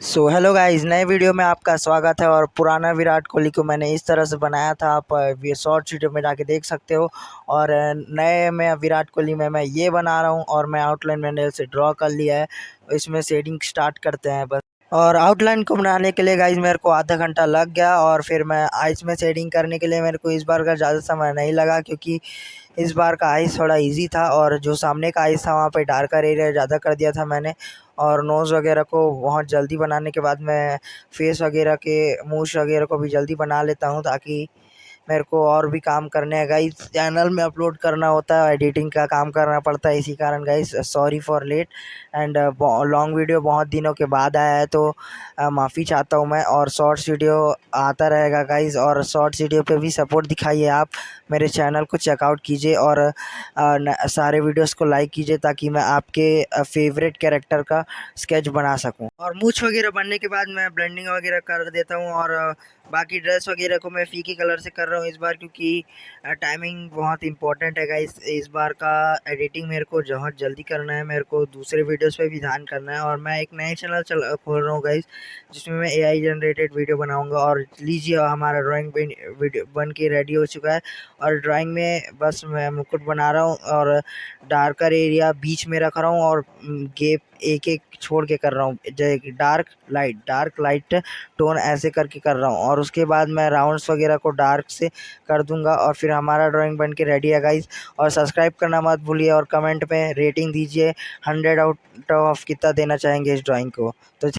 So hello guys, नए video में आपका स्वागत है। और पुराना विराट कोहली को मैंने इस तरह से बनाया था, आप ये शॉर्ट वीडियो में जाके देख सकते हो। और नए में विराट कोहली में मैं ये बना रहा हूँ और मैं आउटलाइन मैंने इसे ड्रॉ कर लिया है। इसमें शेडिंग स्टार्ट करते हैं बस। और आउटलाइन को बनाने के लिए गाइस मेरे को आधा घंटा लग गया, और फिर मैं आइस में शेडिंग करने के लिए मेरे को इस बार का ज़्यादा समय नहीं लगा, क्योंकि इस बार का आइस थोड़ा इजी था। और जो सामने का आइस था वहाँ पे डार्कर एरिया ज़्यादा कर दिया था मैंने। और नोज़ वगैरह को बहुत जल्दी बनाने के बाद मैं फेस वगैरह के मूंछ वगैरह को भी जल्दी बना लेता हूँ, ताकि मेरे को और भी काम करने हैं गाइस। चैनल में अपलोड करना होता है, एडिटिंग का काम करना पड़ता है, इसी कारण guys sorry for late. And long video बहुत दिनों के बाद आया है, तो माफ़ी चाहता हूँ मैं। और शॉर्ट्स वीडियो आता रहेगा गाइस, और शॉर्ट्स वीडियो पे भी सपोर्ट दिखाइए आप। मेरे चैनल को चेकआउट कीजिए और सारे वीडियोस को लाइक कीजिए, ताकि मैं आपके फेवरेट कैरेक्टर का स्केच बना सकूं। और मूंछ वगैरह बनने के बाद मैं ब्लेंडिंग वगैरह कर देता हूं। और बाकी ड्रेस वगैरह को मैं फीके कलर से कर रहा हूँ इस बार, क्योंकि टाइमिंग बहुत इंपॉर्टेंट है गाइस। इस बार का एडिटिंग मेरे को बहुत जल्दी करना है, मेरे को दूसरे वीडियोस पे भी ध्यान करना है। और मैं एक नए चैनल खोल रहा हूँ गाइस, जिसमें मैं एआई जनरेटेड वीडियो बनाऊंगा। और लीजिए, हमारा ड्राइंग वीडियो बन के रेडी हो चुका है। और ड्राइंग में बस मैं मुकुट बना रहा हूँ, और डार्कर एरिया बीच में रख रहा हूँ, और गेप एक एक छोड़ के कर रहा हूँ, जैसे डार्क लाइट टोन ऐसे करके कर रहा हूँ। और उसके बाद मैं राउंड्स वगैरह को डार्क से कर दूंगा, और फिर हमारा ड्राइंग बन के रेडी है गाइज। और सब्सक्राइब करना मत भूलिए, और कमेंट में रेटिंग दीजिए 100 आउट ऑफ कितना देना चाहेंगे इस ड्राइंग को। तो